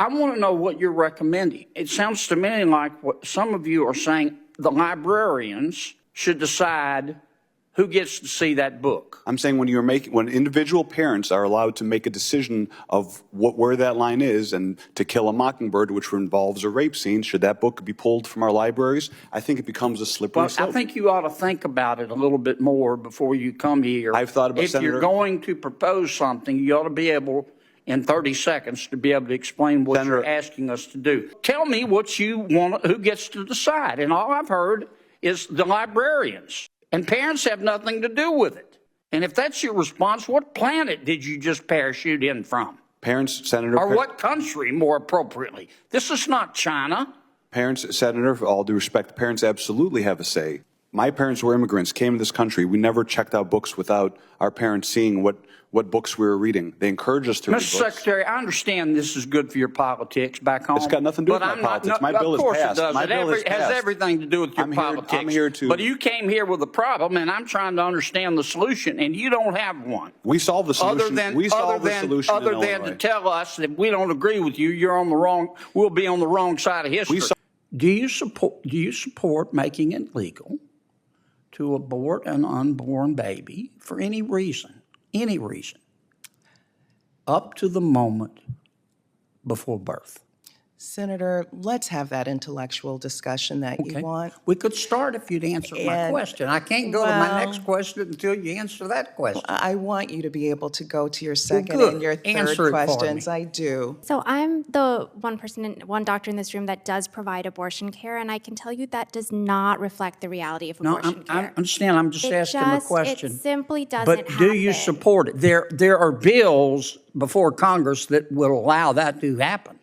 I want to know what you're recommending. It sounds to me like what some of you are saying, the librarians should decide who gets to see that book. I'm saying when individual parents are allowed to make a decision of where that line is, and To Kill a Mockingbird, which involves a rape scene, should that book be pulled from our libraries? I think it becomes a slippery slope. I think you ought to think about it a little bit more before you come here. I've thought about, If you're going to propose something, you ought to be able, in 30 seconds, to be able to explain what you're asking us to do. Tell me what you want, who gets to decide. And all I've heard is the librarians. And parents have nothing to do with it. And if that's your response, what planet did you just parachute in from? Parents, Senator. Or what country, more appropriately? This is not China. Parents, Senator, for all due respect, parents absolutely have a say. My parents were immigrants, came to this country. We never checked out books without our parents seeing what books we were reading. They encouraged us to read books. Mr. Secretary, I understand this is good for your politics back home. It's got nothing to do with my politics. My bill is passed. My bill is passed. It has everything to do with your politics. I'm here to. But you came here with a problem, and I'm trying to understand the solution, and you don't have one. We solved the solution. Other than to tell us that we don't agree with you, we'll be on the wrong side of history. Do you support making it legal to abort an unborn baby for any reason, up to the moment before birth? Senator, let's have that intellectual discussion that you want. We could start if you'd answer my question. I can't go to my next question until you answer that question. I want you to be able to go to your second and your third questions. I do. So I'm the one doctor in this room that does provide abortion care, and I can tell you that does not reflect the reality of abortion care. I understand. I'm just asking the question. It simply doesn't But do you support it? There are bills before Congress that will allow that to happen.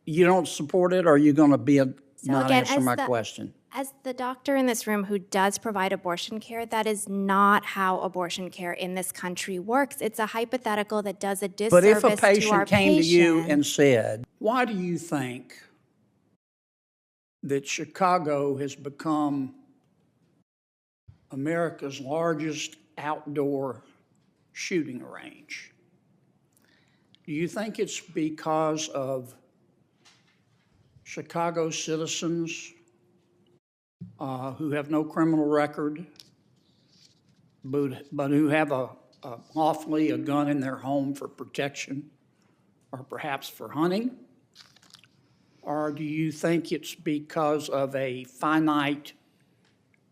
You don't support it, or are you going to not answer my question? As the doctor in this room who does provide abortion care, that is not how abortion care in this country works. It's a hypothetical that does a disservice to our But if a patient came to you and said, why do you think that Chicago has become America's largest outdoor shooting range? Do you think it's because of Chicago citizens who have no criminal record, but who have lawfully a gun in their home for protection, or perhaps for hunting? Or do you think it's because of a finite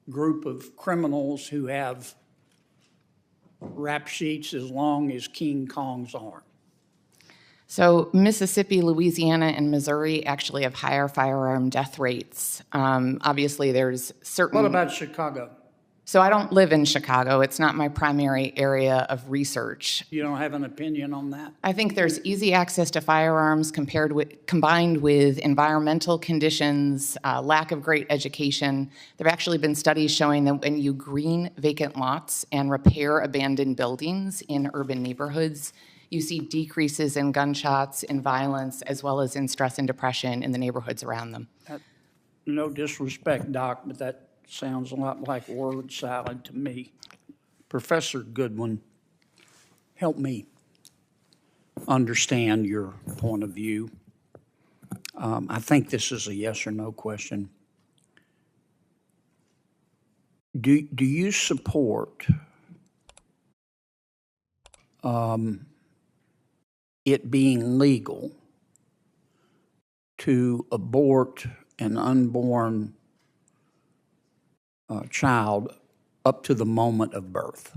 group of criminals who have rap sheets as long as King Kong's arm? So Mississippi, Louisiana, and Missouri actually have higher firearm death rates. Obviously, there's certain... What about Chicago? So I don't live in Chicago. It's not my primary area of research. You don't have an opinion on that? I think there's easy access to firearms combined with environmental conditions, lack of great education. There have actually been studies showing that when you green vacant lots and repair abandoned buildings in urban neighborhoods, you see decreases in gunshots, in violence, as well as in stress and depression in the neighborhoods around them. No disrespect, Doc, but that sounds a lot like word salad to me. Professor Goodwin, help me understand your point of view. I think this is a yes or no question. Do you support it being legal to abort an unborn child up to the moment of birth?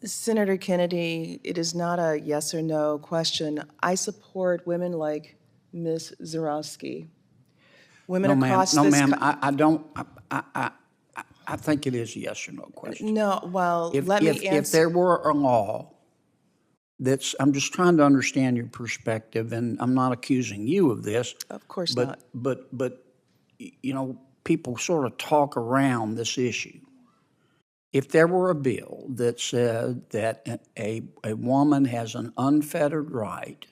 Senator Kennedy, it is not a yes or no question. I support women like Ms. Zarowski. Women across this... No, ma'am, I don't... I think it is a yes or no question. No, well, let me answer. If there were a law that's... I'm just trying to understand your perspective, and I'm not accusing you of this. Of course not. But you know, people sort of talk around this issue. If there were a bill that said that a woman has an unfettered right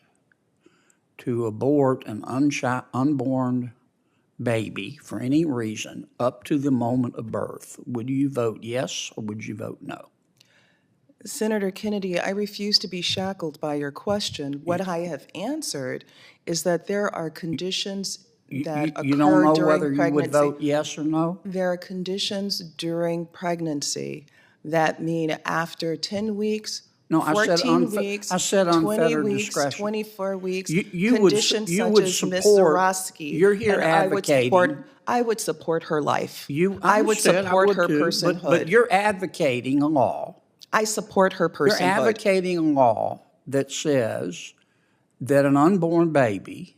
to abort an unborn baby for any reason up to the moment of birth, would you vote yes or would you vote no? Senator Kennedy, I refuse to be shackled by your question. What I have answered is that there are conditions that You don't occur know during whether you would pregnancy. vote yes or no? There are conditions during pregnancy that mean after 10 weeks, No, I said 14 weeks, I said 20 unfettered weeks, discretion. 24 weeks, You conditions you such would as Ms. support- Zarowski. you're here and advocating- I would support her life. I I would understand, support her too, personhood. But you're advocating a law. I support her You're personhood. advocating a law that says that an unborn baby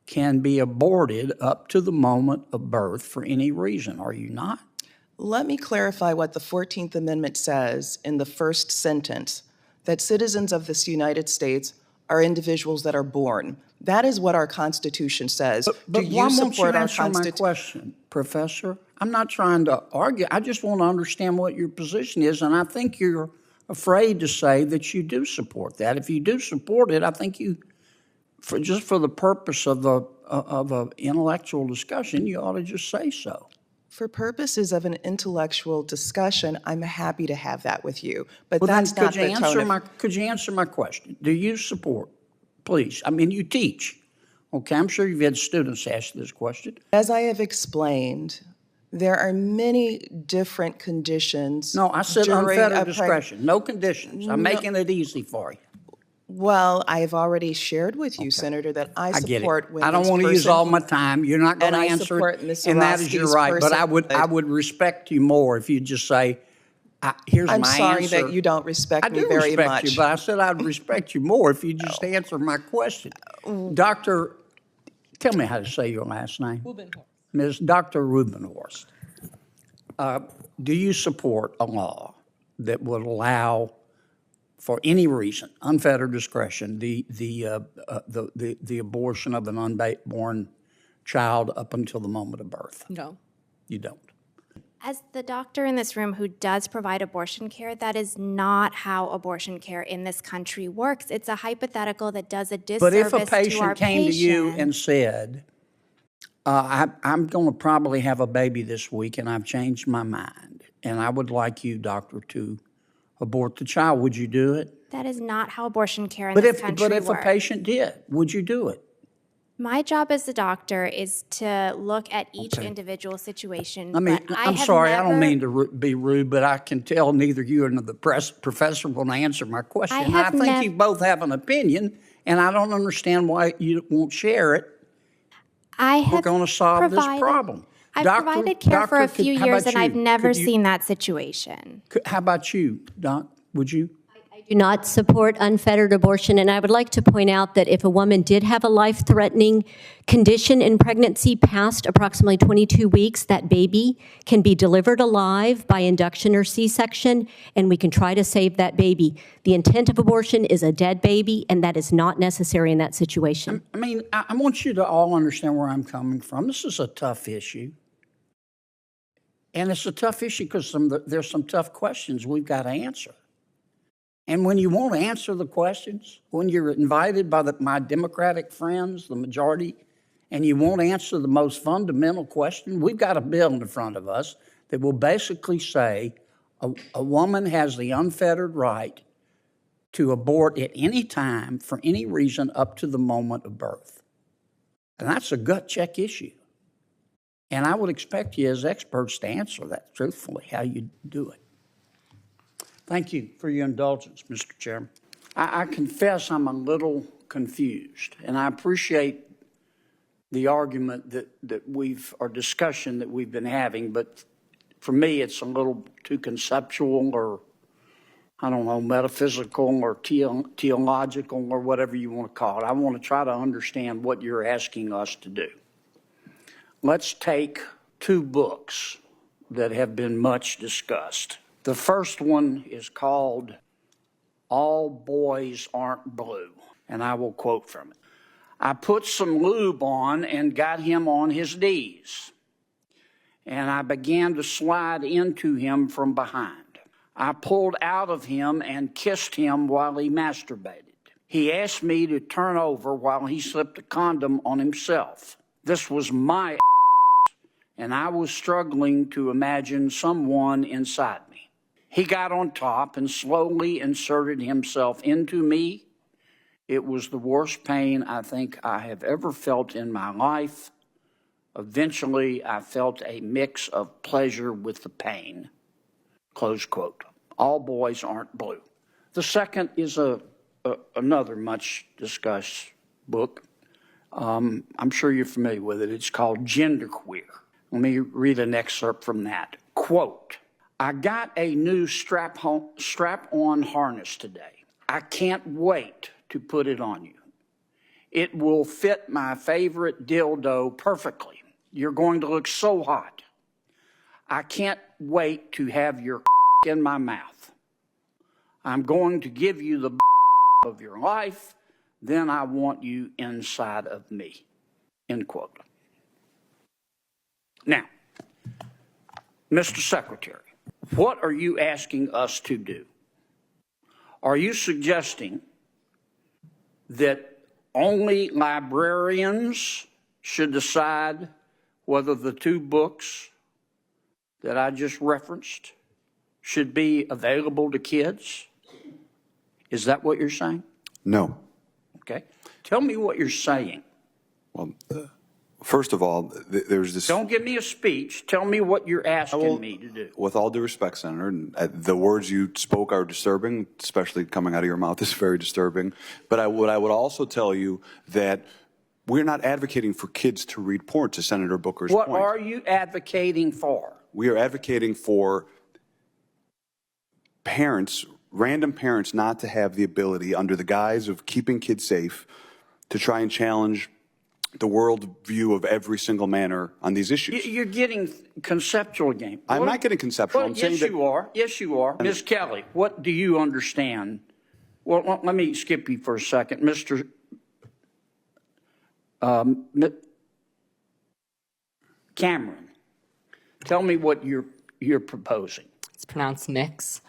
can be aborted up to the moment of birth for any reason, are you not? Let me clarify what the 14th Amendment says in the first sentence, that citizens of this United States are individuals that are born. That is what our Constitution says. But Do why you won't you support our answer my Constitution? question, Professor? I'm not trying to argue. I just want to understand what your position is, and I think you're afraid to say that you do support that. If you do support it, I think you, just for the purpose of an intellectual discussion, you ought to just say so. For purposes of an intellectual discussion, I'm happy to have that with you, but Well, then, that's not the tone of... could you answer my question? Do you support, please? I mean, you teach, okay? I'm sure you've had students ask this question. As I have explained, there are many different conditions. No, I said during unfettered a discretion, no conditions. I'm making it easy for you. Well, I've already shared with you, Senator, that I I get it. support women's I don't want to use all personhood. my time. You're not going And to I answer support it, Ms. and that is your Zarowski's right. But I personhood. would respect you more if you just say, "Here's my I'm answer." sorry that you don't respect I me do very respect much. you, but I said I'd respect you more if you just answer my question. Doctor, tell me how to say your last name. Ms. Dr. Rubenhorst, do you support a law that would allow, for any reason, unfettered discretion, the abortion of an unborn child up until the moment of birth? No. You don't. As the doctor in this room who does provide abortion care, that is not how abortion care in this country works. It's a hypothetical that does a But disservice if a to our patient came to you patient. and said, I'm going to probably have a baby this week and I've changed my mind, and I would like you, doctor, to abort the child, would you do it? That is not how abortion care in But this if, country but if a works. patient did, would you do it? My job as a doctor is to look at each individual situation. I mean, but I'm have sorry, I don't never- mean to be rude, but I can tell neither you nor the professor will answer my question. I And I have think nev- you both have an opinion, and I don't understand why you won't share it. I We're have going to solve this provided- problem. I've Doctor- provided care for a doctor, few how years, about and I've you? never Could you- seen that situation. How about you, Doc? Would you? Do not support unfettered abortion, and I would like to point out that if a woman did have a life-threatening condition in pregnancy past approximately 22 weeks, that baby can be delivered alive by induction or C-section, and we can try to save that baby. The intent of abortion is a dead baby, and that is not necessary in that situation. I mean, I want you to all understand where I'm coming from. This is a tough issue. And it's a tough issue because there's some tough questions we've got to answer. And when you won't answer the questions, when you're invited by my Democratic friends, the majority, and you won't answer the most fundamental question, we've got a bill in front of us that will basically say a woman has the unfettered right to abort at any time for any reason up to the moment of birth. And that's a gut check issue. And I would expect you as experts to answer that truthfully, how you do it. Thank you for your indulgence, Mr. Chairman. I confess I'm a little confused, and I appreciate the argument or discussion that we've been having, but for me, it's a little too conceptual or, I don't know, metaphysical or theological or whatever you want to call it. I want to try to understand what you're asking us to do. Let's take two books that have been much discussed. The first one is called All Boys Aren't Blue, and I will quote from it. I put some lube on and got him on his knees, and I began to slide into him from behind. I pulled out of him and kissed him while he masturbated. He asked me to turn over while he slipped a condom on himself. This was my and I was struggling to imagine someone inside me. He got on top and slowly inserted himself into me. It was the worst pain I think I have ever felt in my life. Eventually, I felt a mix of pleasure with the pain. Close quote. All boys aren't blue. The second is another much discussed book. I'm sure you're familiar with it. It's called Genderqueer. Let me read an excerpt from that. Quote, I got a new strap-on harness today. I can't wait to put it on you. It will fit my favorite dildo perfectly. You're going to look so hot. I can't wait to have your in my mouth. I'm going to give you the of your life. Then I want you inside of me. End quote. Now, Mr. Secretary, what are you asking us to do? Are you suggesting that only librarians should decide whether the two books that I just referenced should be available to kids? Is that what you're saying? No. Okay. Tell me what you're saying. Well, first of all, there's this. Don't give me a speech. Tell me what you're asking me to do. With all due respect, Senator, and the words you spoke are disturbing, especially coming out of your mouth is very disturbing. But what I would also tell you that we're not advocating for kids to read porn, to Senator Booker's point. What are you advocating for? We are advocating for parents, random parents, not to have the ability, under the guise of keeping kids safe, to try and challenge the world view of every single manner on these issues. You're getting conceptual again. I'm not getting conceptual. I'm saying yes, that you are. Yes, you are. Ms. Kelly, what do you understand? Well, let me skip you for a second. Mr. Cameron, tell me what you're proposing. It's pronounced mix.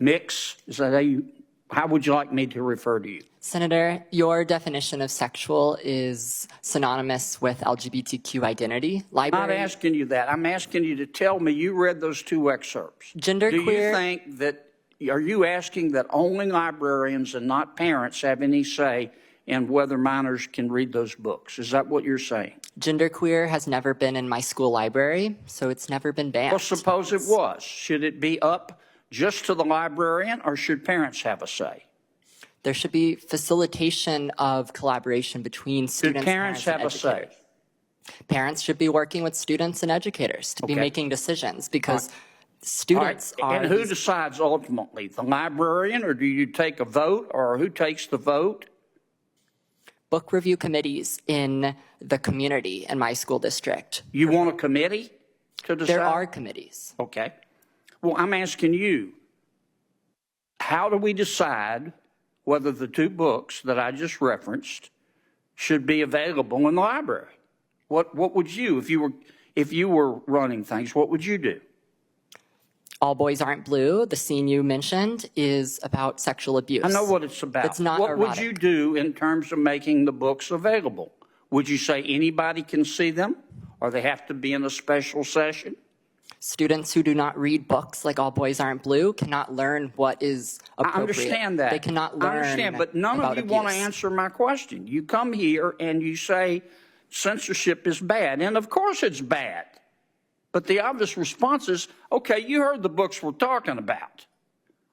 Mix? Is that how would you like me to refer to you? Senator, your definition of sexual is synonymous with LGBTQ identity. I'm not asking you that. I'm asking you to tell me you read those two excerpts. Genderqueer. Do you think that, are you asking that only librarians and not parents have any say in whether minors can read those books? Is that what you're saying? Genderqueer has never been in my school library, so it's never been banned. Well, suppose it was. Should it be up just to the librarian, or should parents have a say? There should be facilitation of collaboration between students. Should parents have a say? Parents should be working with students and educators to be making decisions, because students are. And who decides ultimately? The librarian, or do you take a vote, or who takes the vote? Book review committees in the community in my school district. You want a committee to decide? There are committees. Okay. Well, I'm asking you, how do we decide whether the two books that I just referenced should be available in the library? What would you, if you were running things, what would you do? All Boys Aren't Blue, the scene you mentioned, is about sexual abuse. I know what it's about. It's not What erotic. would you do in terms of making the books available? Would you say anybody can see them, or they have to be in a special session? Students who do not read books like All Boys Aren't Blue cannot learn what is appropriate. I understand that. They cannot learn. I understand, but none about of you want to abuse. answer my question. You come here and you say censorship is bad, and of course it's bad. But the obvious response is, okay, you heard the books we're talking about.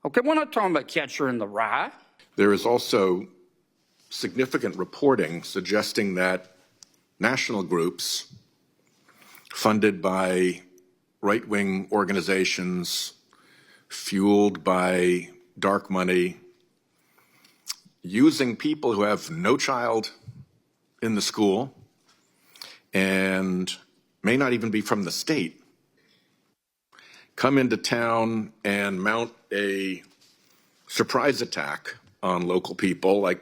Okay, we're not talking about Catcher in the Rye. There is also significant reporting suggesting that national groups funded by right-wing organizations, fueled by dark money, using people who have no child in the school and may not even be from the state, come into town and mount a surprise attack on local people, like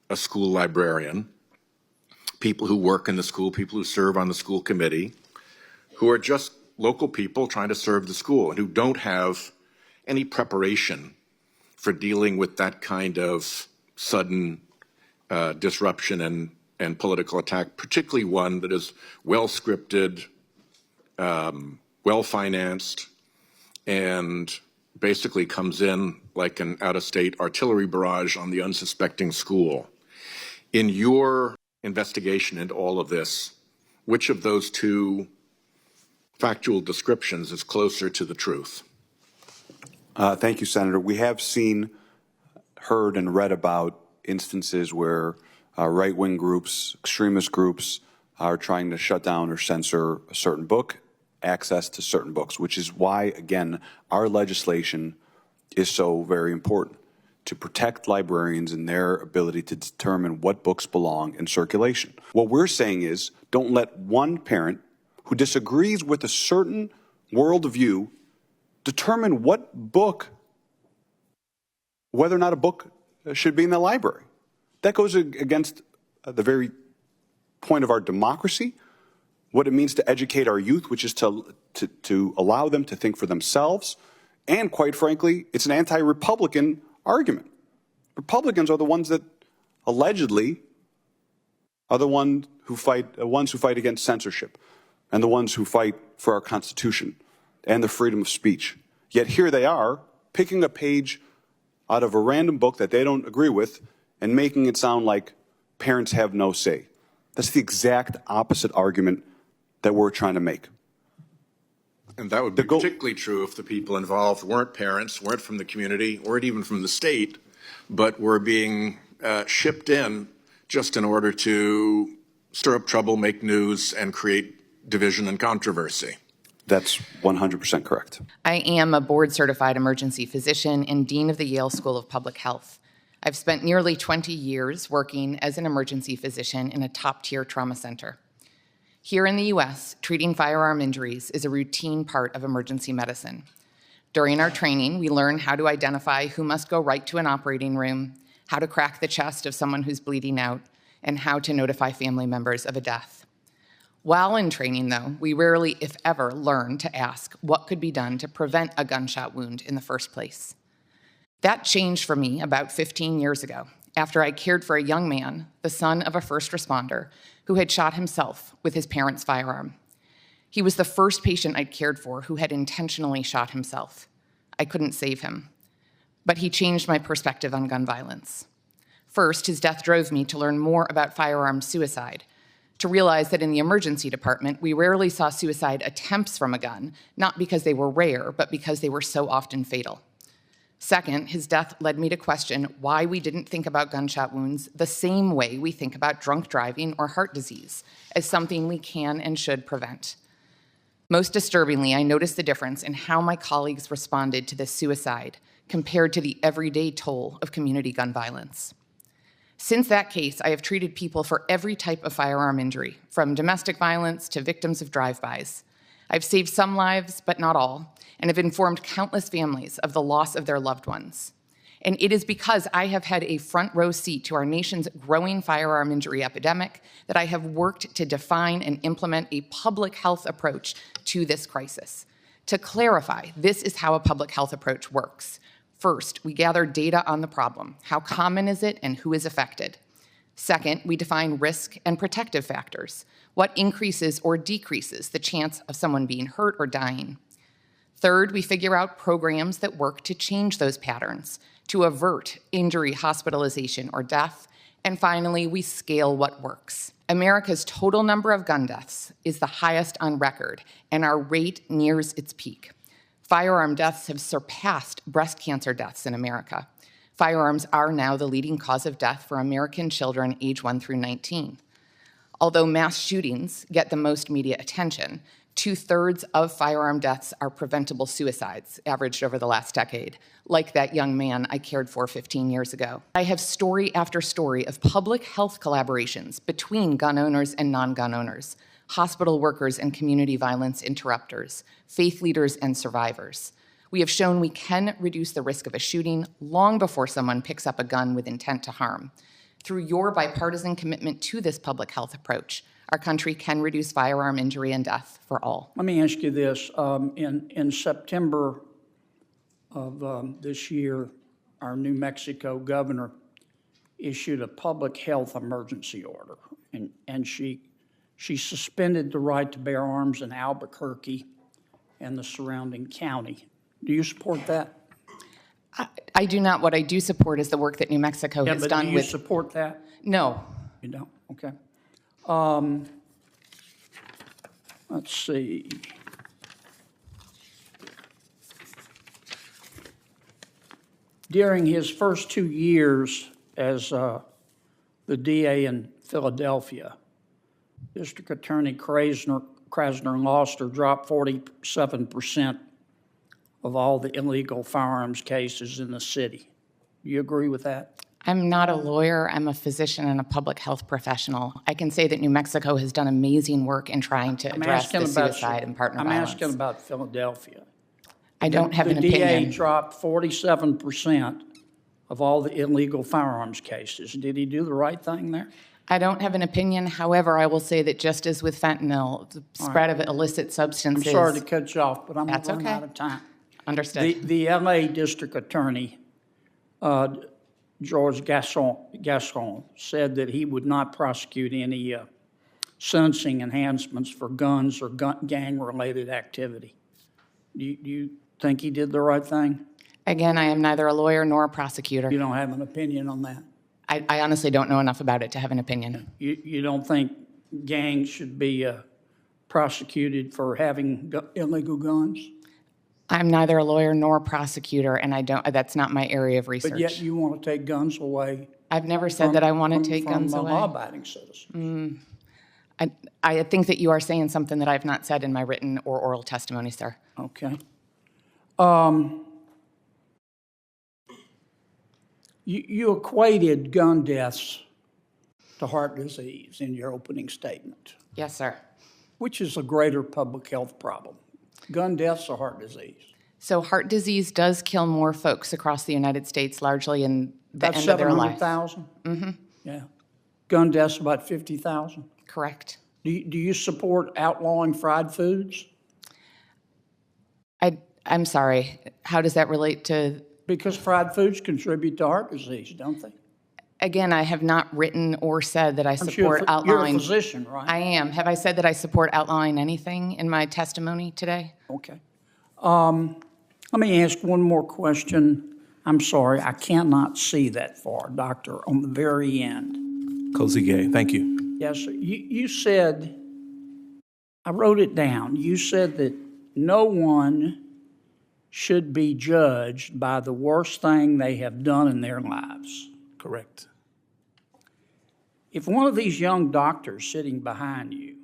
a school librarian, people who work in the school, people who serve on the school committee, who are just local people trying to serve the school and who don't have any preparation for dealing with that kind of sudden disruption and political attack, particularly one that is well scripted, well financed, and basically comes in like an out-of-state artillery barrage on the unsuspecting school. In your investigation into all of this, which of those two factual descriptions is closer to the truth? Thank you, Senator. We have seen, heard, and read about instances where right-wing groups, extremist groups, are trying to shut down or censor a certain book, access to certain books, which is why, again, our legislation is so very important, to protect librarians and their ability to determine what books belong in circulation. What we're saying is, don't let one parent who disagrees with a certain worldview determine what book, whether or not a book should be in the library. That goes against the very point of our democracy, what it means to educate our youth, which is to allow them to think for themselves. And quite frankly, it's an anti-Republican argument. Republicans are the ones that allegedly are the ones who fight against censorship and the ones who fight for our Constitution and the freedom of speech. Yet here they are, picking a page out of a random book that they don't agree with and making it sound like parents have no say. That's the exact opposite argument that we're trying to make. And that would be particularly true if the people involved weren't parents, weren't from the community, weren't even from the state, but were being shipped in just in order to stir up trouble, make news, and create division and controversy. That's 100% correct. I am a board-certified emergency physician and dean of the Yale School of Public Health. I've spent nearly 20 years working as an emergency physician in a top-tier trauma center. Here in the U.S., treating firearm injuries is a routine part of emergency medicine. During our training, we learn how to identify who must go right to an operating room, how to crack the chest of someone who's bleeding out, and how to notify family members of a death. While in training, though, we rarely, if ever, learn to ask what could be done to prevent a gunshot wound in the first place. That changed for me about 15 years ago, after I cared for a young man, the son of a first responder, who had shot himself with his parents' firearm. He was the first patient I'd cared for who had intentionally shot himself. I couldn't save him, but he changed my perspective on gun violence. First, his death drove me to learn more about firearm suicide, to realize that in the emergency department, we rarely saw suicide attempts from a gun, not because they were rare, but because they were so often fatal. Second, his death led me to question why we didn't think about gunshot wounds the same way we think about drunk driving or heart disease, as something we can and should prevent. Most disturbingly, I noticed the difference in how my colleagues responded to this suicide compared to the everyday toll of community gun violence. Since that case, I have treated people for every type of firearm injury, from domestic violence to victims of drive-bys. I've saved some lives, but not all, and have informed countless families of the loss of their loved ones. And it is because I have had a front row seat to our nation's growing firearm injury epidemic that I have worked to define and implement a public health approach to this crisis. To clarify, this is how a public health approach works. First, we gather data on the problem. How common is it and who is affected? Second, we define risk and protective factors. What increases or decreases the chance of someone being hurt or dying? Third, we figure out programs that work to change those patterns, to avert injury, hospitalization, or death. And finally, we scale what works. America's total number of gun deaths is the highest on record, and our rate nears its peak. Firearm deaths have surpassed breast cancer deaths in America. Firearms are now the leading cause of death for American children age 1 through 19. Although mass shootings get the most media attention, 2/3 of firearm deaths are preventable suicides, averaged over the last decade, like that young man I cared for 15 years ago. I have story after story of public health collaborations between gun owners and non-gun owners, hospital workers and community violence interrupters, faith leaders and survivors. We have shown we can reduce the risk of a shooting long before someone picks up a gun with intent to harm. Through your bipartisan commitment to this public health approach, our country can reduce firearm injury and death for all. Let me ask you this. In September of this year, our New Mexico governor issued a public health emergency order, and she suspended the right to bear arms in Albuquerque and the surrounding county. Do you support that? I do not. What I do support is the work that New Mexico Yeah, has but do done you with. support that? No. You don't? Okay. Let's see. During his first 2 years as the DA in Philadelphia, District Attorney Krasner lost or dropped 47% of all the illegal firearms cases in the city. Do you agree with that? I'm not a lawyer. I'm a physician and a public health professional. I can say that New Mexico has done amazing work in trying to address the suicide and partner violence. I'm asking about Philadelphia. I don't have an The DA opinion. dropped 47% of all the illegal firearms cases. Did he do the right thing there? I don't have an opinion. However, I will say that just as with fentanyl, the spread of illicit I'm substances. sorry to cut you off, but I'm That's running okay. out of time. Understood. The LA District Attorney, George Gascon, said that he would not prosecute any sentencing enhancements for guns or gang-related activity. Do you think he did the right thing? Again, I am neither a lawyer nor a prosecutor. You don't have an opinion on that? I honestly don't know enough about it to have an opinion. You don't think gangs should be prosecuted for having illegal guns? I'm neither a lawyer nor a prosecutor, and that's not my area of research. But yet you want to take guns away. I've never said that I want to take guns from away. law-abiding citizens. I think that you are saying something that I've not said in my written or oral testimony, sir. Okay. You equated gun deaths to heart disease in your opening statement. Yes, sir. Which is a greater public health problem, gun deaths or heart disease? So heart disease does kill more folks across the United States, largely in the About end of their life. 700,000? Mm-hmm. Yeah. Gun deaths about 50,000? Correct. Do you support outlawing fried foods? I'm sorry. How does that relate to? Because fried foods contribute to heart disease, don't they? Again, I have not written or said that I You're support a outlawing. physician, right? I am. Have I said that I support outlawing anything in my testimony today? Okay. Let me ask one more question. I'm sorry, I cannot see that far, Doctor, on the very end. Cozy Gay, thank you. Yes, sir. You said, I wrote it down, you said that no one should be judged by the worst thing they have done in their lives. Correct. If one of these young doctors sitting behind you,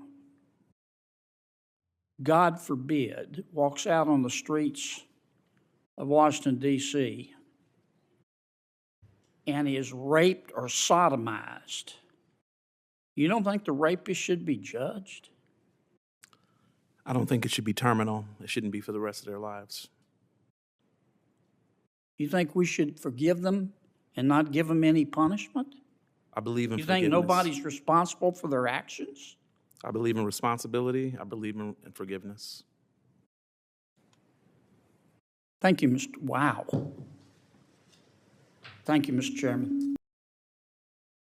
God forbid, walks out on the streets of Washington, D.C., and is raped or sodomized, you don't think the rapist should be judged? I don't think it should be terminal. It shouldn't be for the rest of their lives. You think we should forgive them and not give them any punishment? I believe in You forgiveness. think nobody's responsible for their actions? I believe in responsibility. I believe in forgiveness. Thank you, Mr. Wow. Thank you, Mr. Chairman.